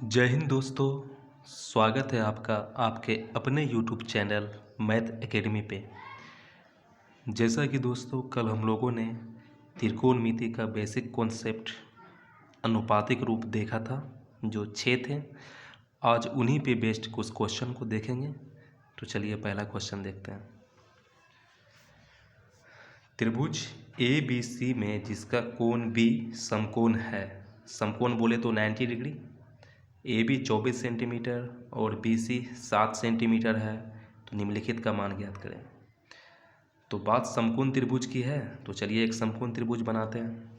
जय हिंद दोस्तों। स्वागत है आपका आपके अपने YouTube चैनल मैथ एकेडमी पे। जैसा कि दोस्तों कल हम लोगों ने त्रिकोणमिति का बेसिक कॉन्सेप्ट अनुपातिक रूप देखा था जो 6 थे। आज उन्हीं पे बेस्ड कुछ क्वेश्चन को देखेंगे। तो चलिए पहला क्वेश्चन देखते हैं। त्रिभुज ABC में जिसका कोण B समकोण है, समकोण बोले तो 90 डिग्री, AB 24 सेंटीमीटर और BC 7 सेंटीमीटर है, तो निम्नलिखित का मान ज्ञात करें। तो बात समकोण त्रिभुज की है, तो चलिए एक समकोण त्रिभुज बनाते हैं।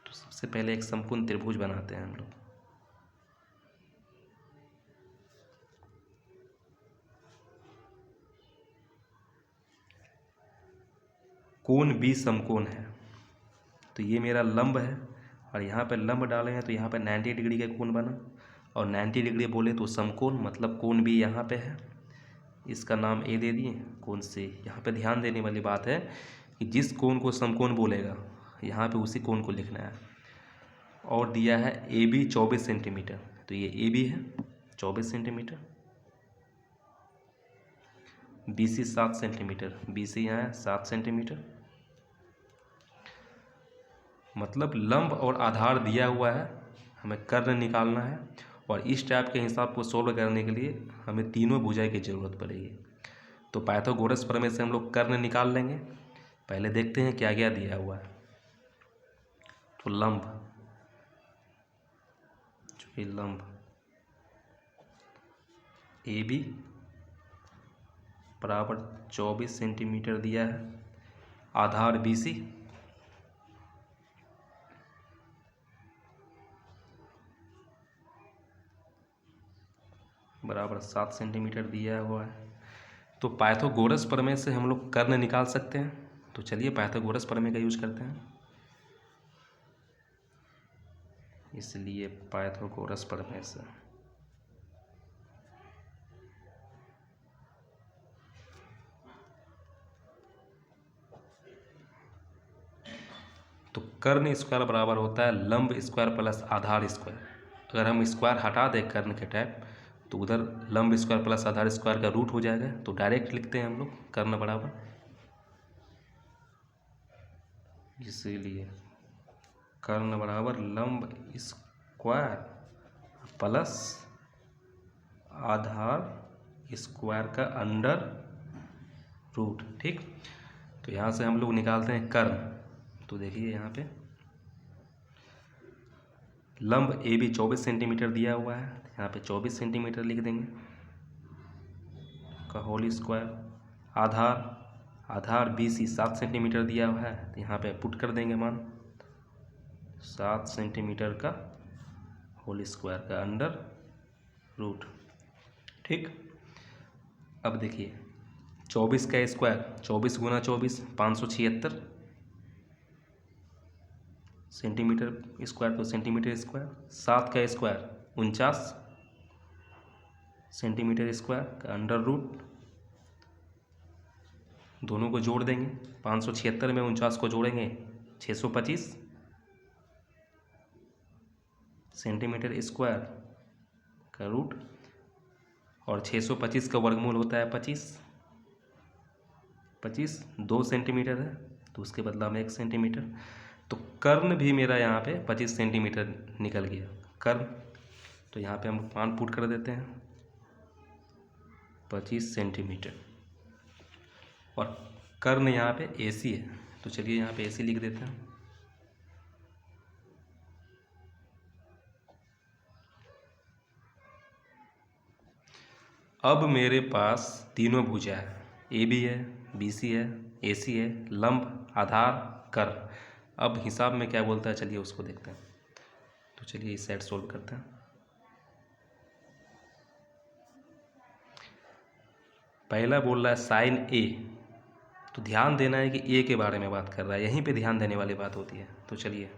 तो सबसे पहले एक समकोण त्रिभुज बनाते हैं हम लोग। कोण B समकोण है, तो ये मेरा लंब है और यहाँ पे लंब डाले हैं तो यहाँ पे 90 डिग्री का कोण बना। और 90 डिग्री बोले तो समकोण मतलब कोण भी यहाँ पे है, इसका नाम ए दे दिए कोण से। यहाँ पे ध्यान देने वाली बात है कि जिस कोण को समकोण बोलेगा यहाँ पे उसी कोण को लिखना है। और दिया है AB 24 सेंटीमीटर, तो ये AB है 24 सेंटीमीटर, BC 7 सेंटीमीटर, BC यहाँ है 7 सेंटीमीटर। मतलब लंब और आधार दिया हुआ है, हमें कर्ण निकालना है। और इस टाइप के हिसाब को सोल्व करने के लिए हमें तीनों भुजाएं की ज़रूरत पड़ेगी। तो पाइथागोरस प्रमेय से हम लोग कर्ण निकाल लेंगे। पहले देखते हैं क्या क्या दिया हुआ है। तो लंब, जो लंब AB बराबर 24 सेंटीमीटर दिया है, आधार BC बराबर 7 सेंटीमीटर दिया हुआ है। तो पाइथागोरस प्रमेय से हम लोग कर्ण निकाल सकते हैं। तो चलिए पाइथागोरस प्रमेय का यूज करते हैं। इसलिए पाइथागोरस प्रमेय से तो कर्ण स्क्वायर बराबर होता है लंब स्क्वायर प्लस आधार स्क्वायर। अगर हम स्क्वायर हटा दें कर्ण के टाइप, तो उधर लंब स्क्वायर प्लस आधार स्क्वायर का रूट हो जाएगा। तो डायरेक्ट लिखते हैं हम लोग कर्ण बराबर, इसीलिए कर्ण बराबर लंब स्क्वायर प्लस आधार स्क्वायर का अंडर रूट। ठीक, तो यहाँ से हम लोग निकालते हैं कर्ण। तो देखिए यहाँ पे लंब AB 24 सेंटीमीटर दिया हुआ है, यहाँ पे 24 सेंटीमीटर लिख देंगे का होल स्क्वायर। आधार BC 7 सेंटीमीटर दिया हुआ है, तो यहाँ पे पुट कर देंगे मान 7 सेंटीमीटर का होल स्क्वायर का अंडर रूट। ठीक, अब देखिए 24 का स्क्वायर, 24 गुना 24 576 सेंटीमीटर स्क्वायर, तो सेंटीमीटर स्क्वायर। 7 का स्क्वायर 49 सेंटीमीटर स्क्वायर का अंडर रूट। दोनों को जोड़ देंगे, 576 में 49 को जोड़ेंगे 625 सेंटीमीटर स्क्वायर का रूट। और 625 का वर्गमूल होता है 25, 2 सेंटीमीटर है तो उसके बदला में 1 सेंटीमीटर। तो कर्ण भी मेरा यहाँ पे 25 सेंटीमीटर निकल गया कर्ण। तो यहाँ पे हम मान पुट कर देते हैं 25 सेंटीमीटर। और कर्ण यहाँ पे AC है, तो चलिए यहाँ पे AC लिख देते हैं। अब मेरे पास तीनों भुजा है, AB है, BC है, AC है, लंब आधार कर्ण। अब हिसाब में क्या बोलता है चलिए उसको देखते हैं। तो चलिए इस साइड सोल्व करते हैं। पहला बोल रहा है साइन A, तो ध्यान देना है कि A के बारे में बात कर रहा है, यहीं पे ध्यान देने वाली बात होती है। तो चलिए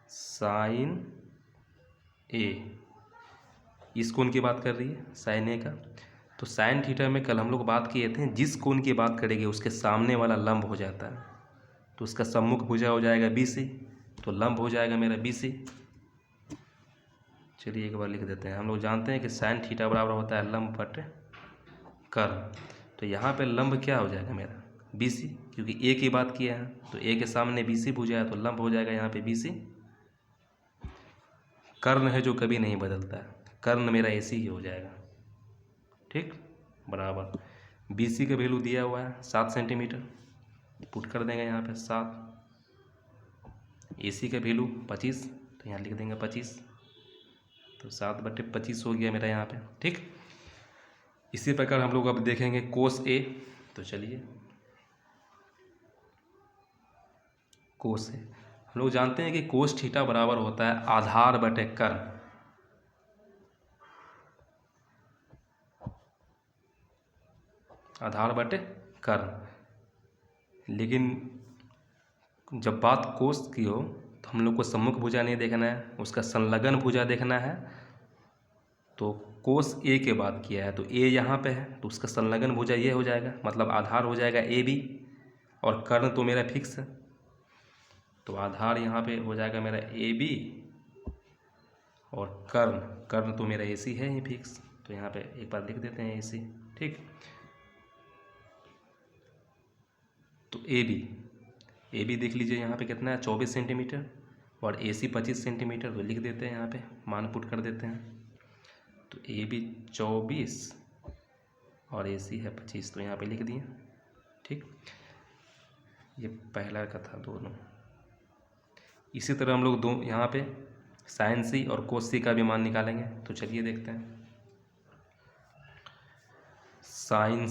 साइन A इस कोण की बात कर रही है, साइन A का। तो साइन थीटा में कल हम लोग बात किए थे जिस कोण की बात करेंगे उसके सामने वाला लंब हो जाता है। तो उसका सम्मुख भुजा हो जाएगा BC, तो लंब हो जाएगा मेरा BC। चलिए एक बार लिख देते हैं। हम लोग जानते हैं कि साइन थीटा बराबर होता है लंब बटे कर्ण, तो यहाँ पे लंब क्या हो जाएगा मेरा BC, क्योंकि A की बात किया है तो A के सामने BC भुजा है, तो लंब हो जाएगा यहाँ पे BC। कर्ण है जो कभी नहीं बदलता है, कर्ण मेरा AC ही हो जाएगा। ठीक, बराबर BC का वैल्यू दिया हुआ है 7 सेंटीमीटर, पुट कर देंगे यहाँ पे 7। AC का वैल्यू 25, तो यहाँ लिख देंगे 25, तो 7/25 हो गया मेरा यहाँ पे। ठीक, इसी प्रकार हम लोग अब देखेंगे कोस A। तो चलिए कोस A, हम लोग जानते हैं कि कोस थीटा बराबर होता है आधार बटे कर्ण। आधार बटे कर्ण, लेकिन जब बात कोस की हो तो हम लोग को सम्मुख भुजा नहीं देखना है, उसका संलग्न भुजा देखना है। तो कोस A के बात किया है तो A यहाँ पे है, तो उसका संलग्न भुजा ये हो जाएगा, मतलब आधार हो जाएगा AB, और कर्ण तो मेरा फिक्स है, तो आधार यहाँ पे हो जाएगा मेरा AB, और कर्ण तो मेरा AC है ही फिक्स, तो यहाँ पे एक बार लिख देते हैं AC। ठीक, तो AB देख लीजिए यहाँ पे कितना है 24 सेंटीमीटर, और AC 25 सेंटीमीटर, तो लिख देते हैं यहाँ पे मान पुट कर देते हैं। तो AB 24 और AC है 25, तो यहाँ पे लिख दिए। ठीक, ये पहला का था दोनों। इसी तरह हम लोग दो यहाँ पे साइन C और कोस C का भी मान निकालेंगे, तो चलिए देखते हैं। साइन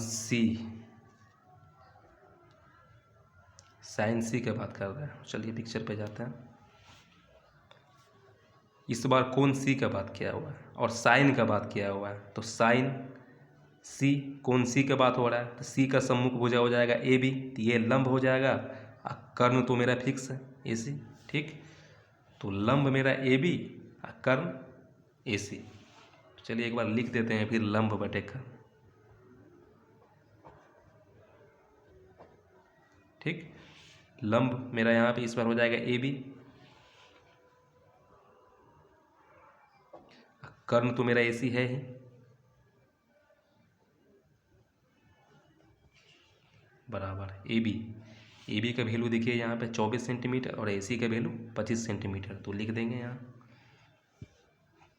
C की बात कर रहे हैं, चलिए पिक्चर पे जाते हैं। इस बार कोण C का बात किया हुआ है और साइन का बात किया हुआ है, तो साइन C कोण C का बात हो रहा है, तो C का सम्मुख भुजा हो जाएगा AB, तो ये लंब हो जाएगा, कर्ण तो मेरा फिक्स है AC। ठीक, तो लंब मेरा AB और कर्ण AC। चलिए एक बार लिख देते हैं फिर लंब बटे कर्ण। ठीक, लंब मेरा यहाँ पे इस बार हो जाएगा AB, कर्ण तो मेरा AC है ही, बराबर AB का वैल्यू देखिए यहाँ पे 24 सेंटीमीटर और AC का वैल्यू 25 सेंटीमीटर, तो लिख देंगे यहाँ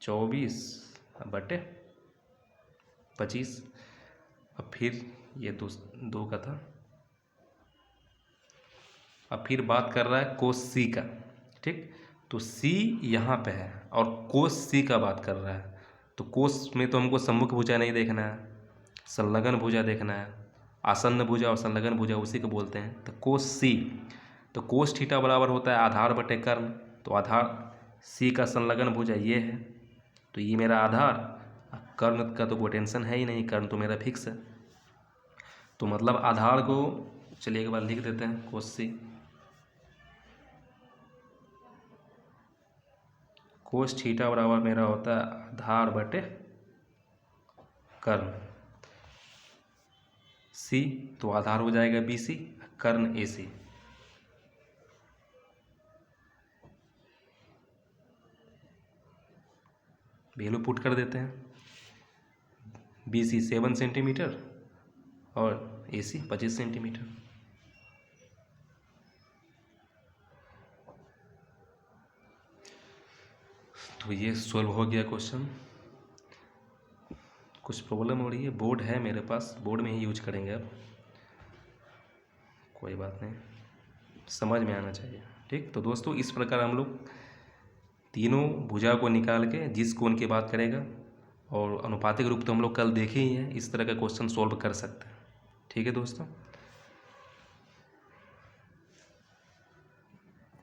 24/25। अब फिर ये दो का था, अब फिर बात कर रहा है कोस C का। ठीक, तो C यहाँ पे है और कोस C का बात कर रहा है, तो कोस में तो हमको सम्मुख भुजा नहीं देखना है, संलग्न भुजा देखना है। आसन्न भुजा और संलग्न भुजा उसी को बोलते हैं। तो कोस C, तो कोस थीटा बराबर होता है आधार बटे कर्ण, तो आधार C का संलग्न भुजा ये है, तो ये मेरा आधार, कर्ण का तो कोई टेंशन है ही नहीं, कर्ण तो मेरा फिक्स है। तो मतलब आधार को चलिए एक बार लिख देते हैं कोस C। कोस थीटा बराबर मेरा होता है आधार बटे कर्ण। C तो आधार हो जाएगा BC, कर्ण AC। वैल्यू पुट कर देते हैं, BC 7 सेंटीमीटर और AC 25 सेंटीमीटर। तो ये सॉल्व हो गया क्वेश्चन। कुछ प्रॉब्लम हो रही है, बोर्ड है मेरे पास, बोर्ड में ही यूज करेंगे अब, कोई बात नहीं, समझ में आना चाहिए। ठीक, तो दोस्तों इस प्रकार हम लोग तीनों भुजा को निकाल के जिस कोण की बात करेगा, और अनुपातिक रूप तो हम लोग कल देखे ही हैं, इस तरह का क्वेश्चन सॉल्व कर सकते हैं। ठीक है दोस्तों।